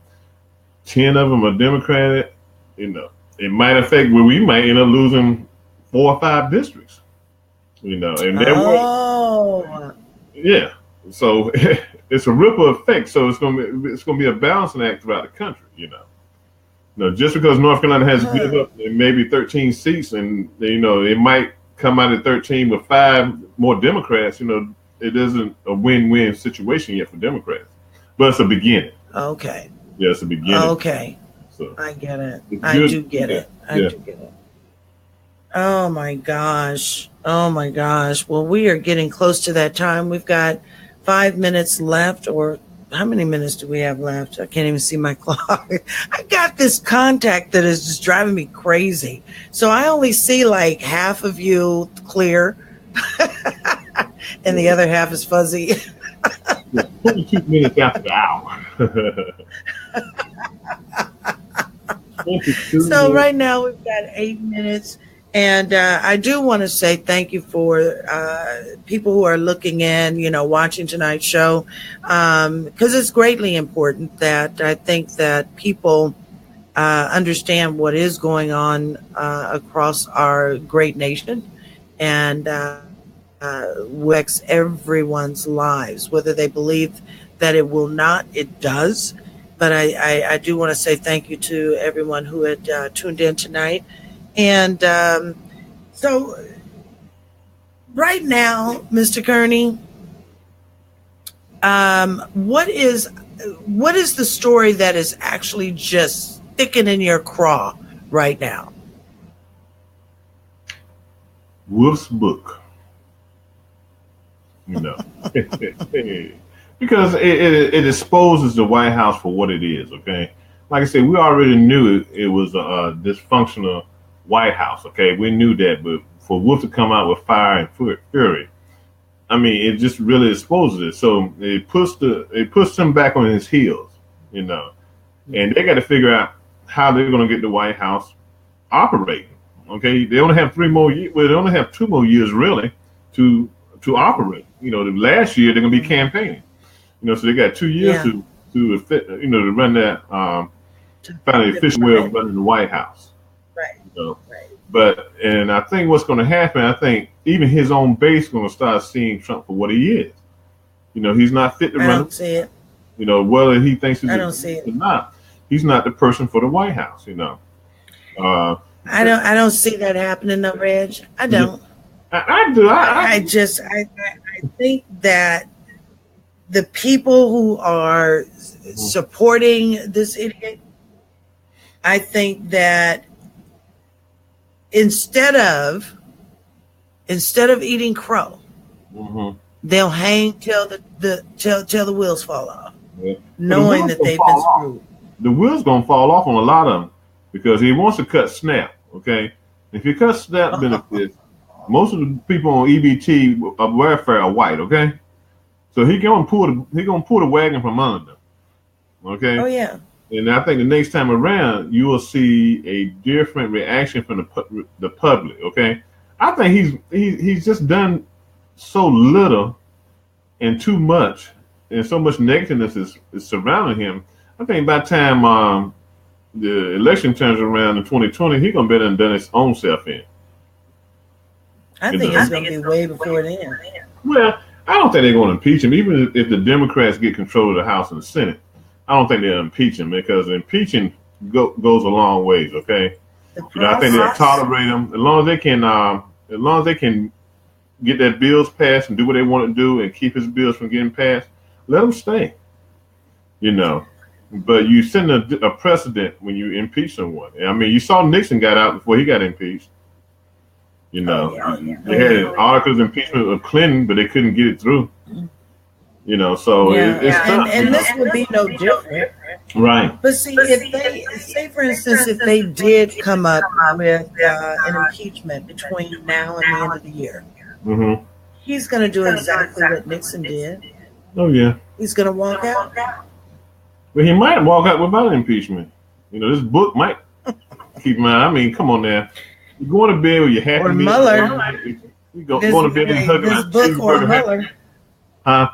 10 of them are Democratic. You know, it might affect where we might end up losing 4 or 5 districts. You know, and yeah. So it's a ripple effect. So it's gonna be a balancing act throughout the country. You know, just because North Carolina has to give up maybe 13 seats, and you know it might come out at 13 with 5 more Democrats, you know, it isn't a win-win situation yet for Democrats, but it's a beginning.
Okay.
Yeah, it's a beginning.
Okay.
So
I get it. I do get it. I do get it. Oh my gosh. Oh my gosh. Well, we are getting close to that time. We've got 5 minutes left, or how many minutes do we have left? I can't even see my clock. I got this contact that is just driving me crazy. So I only see like half of you clear and the other half is fuzzy.
22 minutes after the hour.
So right now we've got 8 minutes. And I do want to say thank you for people who are looking in, you know, watching tonight's show, because it's greatly important that I think that people understand what is going on across our great nation, and affects everyone's lives, whether they believe that it will not, it does. But I do want to say thank you to everyone who had tuned in tonight. And so right now, Mr. Kearney, what is the story that is actually just sticking in your craw right now?
Wolff's book. You know, because it exposes the White House for what it is. Okay, like I said, we already knew it was a dysfunctional White House. Okay, we knew that, but for Wolff to come out with fire and fury, I mean, it just really exposes it. So it puts him back on his heels, you know, and they got to figure out how they're going to get the White House operating. Okay, they only have 3 more years. Well, they only have 2 more years really to operate. You know, the last year they're going to be campaigning. You know, so they got 2 years to run that find an efficient way of running the White House.
Right.
You know?
Right.
And I think what's going to happen, I think even his own base is going to start seeing Trump for what he is. You know, he's not fit to run.
I don't see it.
You know, whether he thinks he's
I don't see it
or not, he's not the person for the White House. You know.
I don't see that happening, though, Reg. I don't.
I do.
I think that the people who are supporting this idiot, I think that instead of eating crow, they'll hang till the wheels fall off, knowing that they've been screwed.
The wheels gonna fall off on a lot of them because he wants to cut SNAP. Okay, if you cut SNAP benefits, most of the people on EBT of welfare are white. Okay, so he gonna pull the wagon from under them. Okay.
Oh yeah.
And I think the next time around, you will see a different reaction from the public. Okay, I think he's just done so little and too much, and so much negativeness is surrounding him. I think by the time the election turns around in 2020, he's gonna be done his own self in.
I think it's gonna be way before then.
Well, I don't think they're gonna impeach him, even if the Democrats get control of the House and the Senate. I don't think they'll impeach him because impeaching goes a long ways. Okay, you know, I think they'll tolerate him as long as they can get their bills passed and do what they want to do and keep his bills from getting passed. Let them stay. You know, but you set a precedent when you impeach someone. I mean, you saw Nixon got out before he got impeached. You know, they had articles of impeachment of Clinton, but they couldn't get it through. You know, so it's tough.
And this would be no different.
Right.
But see, if they, say for instance, if they did come up with an impeachment between now and the end of the year, he's going to do exactly what Nixon did.
Oh, yeah.
He's going to walk out.
Well, he might walk out without impeachment. You know, this book might keep him out. I mean, come on now. You're going to bed with your happy meal.
Mueller.
You're going to bed and hug
this book or Mueller.
Huh?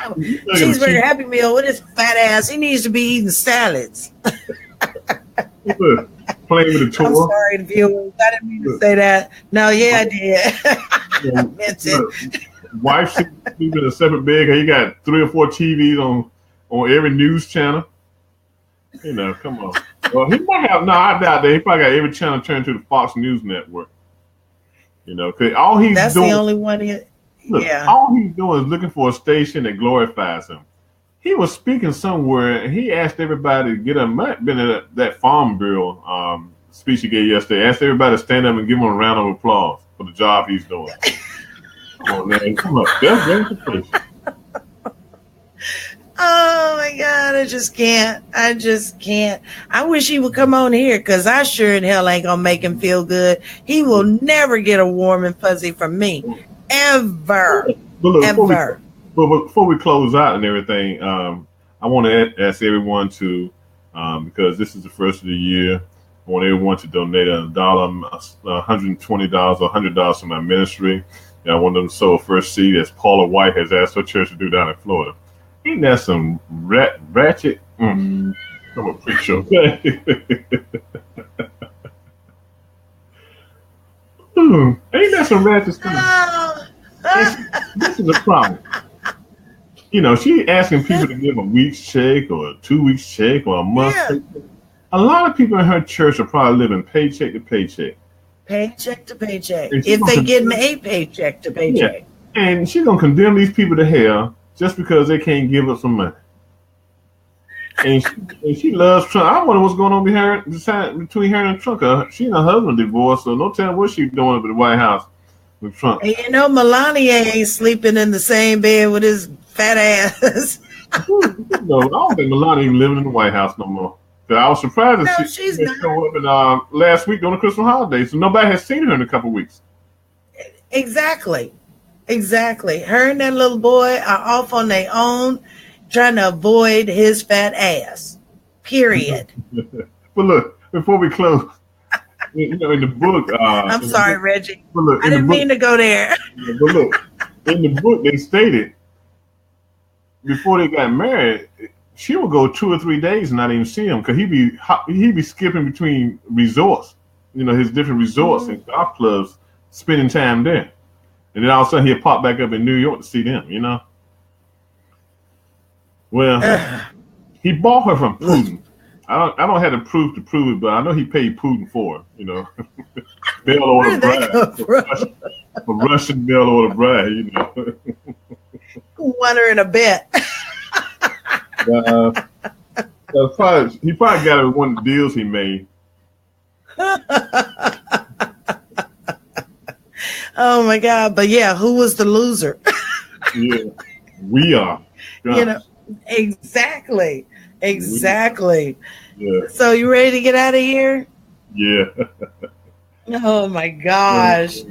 Cheeseburger Happy Meal with his fat ass. He needs to be eating salads.
Playing with the toy.
I'm sorry, the viewers. I didn't mean to say that. No, yeah, I did. I meant it.
Wife sleeping in a separate bed. He got 3 or 4 TVs on every news channel. You know, come on. Well, he might have. No, I doubt that. He probably got every channel turned to the Fox News Network. You know, because all he's
That's
doing.
The only one.
Look, all he's doing is looking for a station that glorifies him. He was speaking somewhere, and he asked everybody to get up. Might have been at that Farm Bureau speech he gave yesterday. Asked everybody to stand up and give him a round of applause for the job he's doing. Come on, man. Come on. That's the
Oh my God, I just can't. I wish he would come on here because I sure in hell ain't gonna make him feel good. He will never get a warm and fuzzy from me. Ever.
But look,
ever.
Before we close out and everything, I want to ask everyone to, because this is the first of the year, I want everyone to donate $1, $120 or $100 to my ministry. And I want them to sow a first seed, as Paula White has asked her church to do down in Florida. Ain't that some ratchet? I'm a preacher, okay? Ain't that some ratchet stuff? This is a problem. You know, she asking people to give a week's check or a 2 weeks check or a month's check. A lot of people in her church are probably living paycheck to paycheck.
Paycheck to paycheck. If they getting a paycheck to paycheck.
Yeah. And she's going to condemn these people to hell just because they can't give up some money. And she loves Trump. I wonder what's going on between her and Trump. She and her husband divorced, so no telling what she's doing up at the White House with Trump.
And you know, Melania ain't sleeping in the same bed with his fat ass.
No, I don't think Melania even living in the White House no more. I was surprised that
she's
not. Show up in, last week during the Christmas holiday, so nobody has seen her in a couple of weeks.
Exactly. Her and that little boy are off on their own, trying to avoid his fat ass. Period.
But look, before we close, you know, in the book.
I'm sorry, Reggie.
Look,
I didn't mean to go there.
But look, in the book, they stated before they got married, she would go 2 or 3 days and not even see him because he'd be skipping between resorts, his different resorts and golf clubs, spending time there. And then all of a sudden he'd pop back up in New York to see them, Well, he bought her from Putin. I don't have the proof to prove it, but I know he paid Putin for it, Mail order bride. For Russian mail order bride,
Won her in a bet.
He probably got it with one of the deals he made.
Oh my God! But yeah, who was the loser?
Yeah, we are. Gosh.
Exactly.
Yeah.
So you ready to get out of here?
Yeah.
Oh my gosh!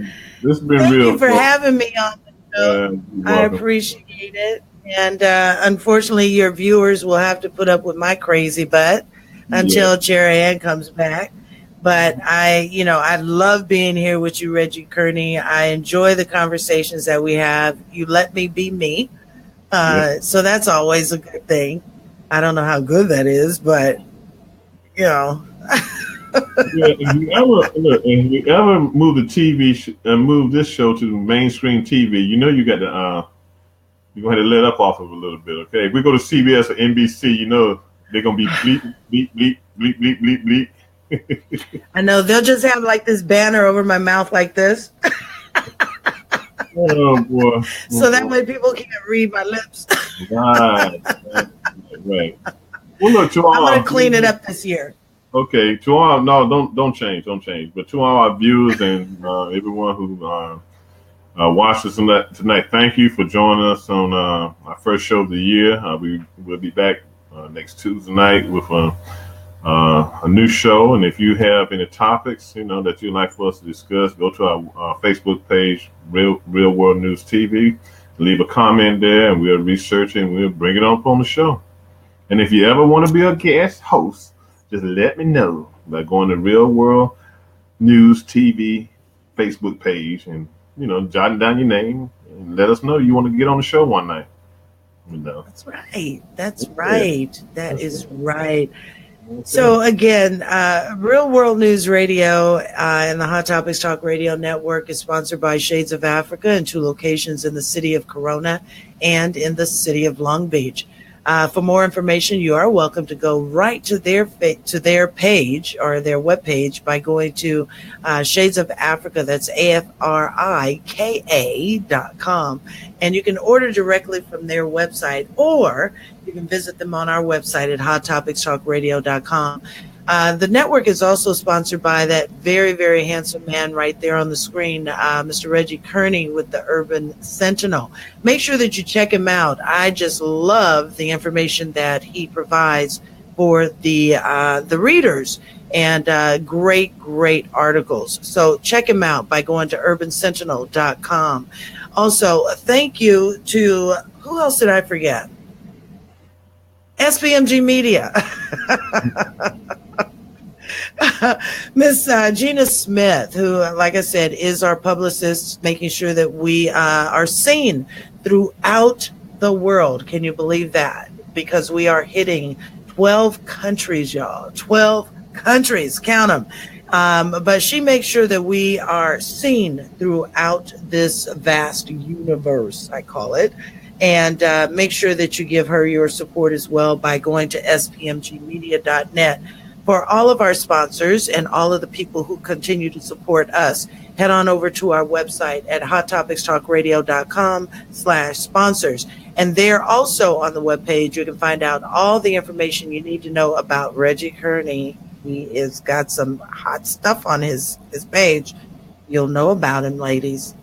This has been
Thank
real.
you for having me on the show. I appreciate it. And unfortunately, your viewers will have to put up with my crazy butt until Chara comes back. But I love being here with you, Reggie Kearney. I enjoy the conversations that we have. You let me be me. So that's always a good thing. I don't know how good that is, but
if you ever move the TV move this show to mainstream TV, you got to you're gonna have to let up off of a little bit, okay? If we go to CBS or NBC, they're gonna be bleep, bleep, bleep, bleep, bleep, bleep, bleep.
I know they'll just have like this banner over my mouth like this.
Oh boy!
So that way people can't read my lips.
Right. Well, look,
I'm gonna clean it up this year.
Okay, to all don't change. But to all our viewers and everyone who watched us tonight, thank you for joining us on our first show of the year. We'll be back next Tuesday night with a new show. And if you have any topics, that you'd like for us to discuss, go to our Facebook page, Real World News TV. Leave a comment there, and we'll research it and we'll bring it up on the show. And if you ever want to be a guest host, just let me know by going to Real World News TV Facebook page and jotting down your name and let us know you want to get on the show one night.
That's right. That is right. So again, Real World News Radio and the Hot Topics Talk Radio Network is sponsored by Shades of Africa in 2 locations in the city of Corona and in the city of Long Beach. For more information, you are welcome to go right to their page or their webpage by going to Shades of Africa. That's AFRIKA.com. And you can order directly from their website, or you can visit them on our website at hottopictalkradio.com. The network is also sponsored by that very, very handsome man right there on the screen, Mr. Reggie Kearney with the Urban Sentinel. Make sure that you check him out. I just love the information that he provides for the readers, and great articles. So check him out by going to urbansentinel.com. Also, thank you to, who else did I forget? SPMG Media. Miss Gina Smith, who, like I said, is our publicist, making sure that we are seen throughout the world. Can you believe that? Because we are hitting 12 countries, y'all. 12 countries, count them. But she makes sure that we are seen throughout this vast universe, I call it. And make sure that you give her your support as well by going to spmgmedia.net. For all of our sponsors and all of the people who continue to support us, head on over to our website at hottopictalkradio.com/sponsors. And there also on the webpage, you can find out all the information you need to know about Reggie Kearney. He has got some hot stuff on his page. You'll know about him, ladies.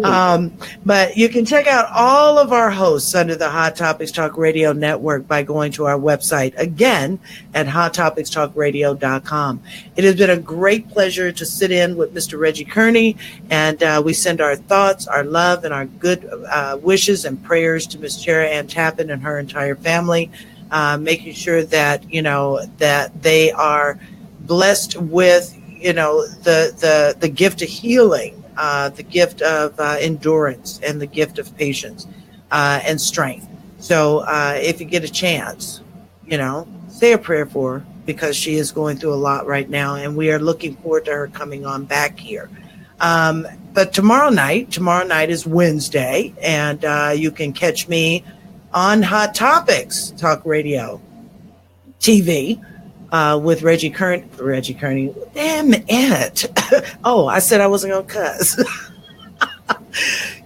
But you can check out all of our hosts under the Hot Topics Talk Radio Network by going to our website, again, at hottopictalkradio.com. It has been a great pleasure to sit in with Mr. Reggie Kearney, and we send our thoughts, our love, and our good wishes and prayers to Miss Chara Tappin and her entire family, making sure that, that they are blessed with, the gift of healing, the gift of endurance, and the gift of patience and strength. So if you get a chance, say a prayer for her, because she is going through a lot right now, and we are looking forward to her coming on back here. But tomorrow night is Wednesday, and you can catch me on Hot Topics Talk Radio TV with Reggie Kearney. Damn it. Oh, I said I wasn't going to cuss.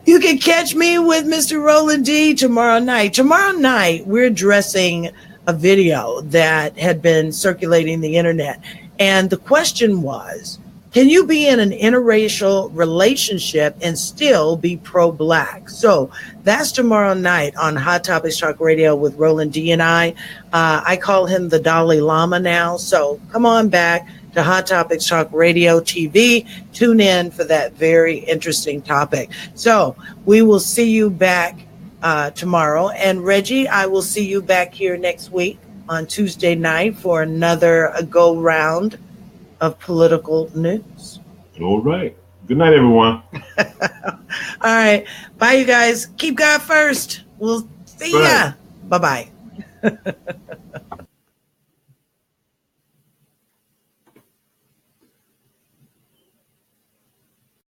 You can catch me with Mr. Roland D tomorrow night. Tomorrow night, we're addressing a video that had been circulating the internet. And the question was, can you be in an interracial relationship and still be pro-Black? So that's tomorrow night on Hot Topics Talk Radio with Roland D and I. I call him the Dalai Lama now. So come on back to Hot Topics Talk Radio TV. Tune in for that very interesting topic. So we will see you back tomorrow. And Reggie, I will see you back here next week on Tuesday night for another go round of political news.
All right. Good night, everyone.
All right. Bye, you guys. Keep God first. We'll see ya. Bye-bye.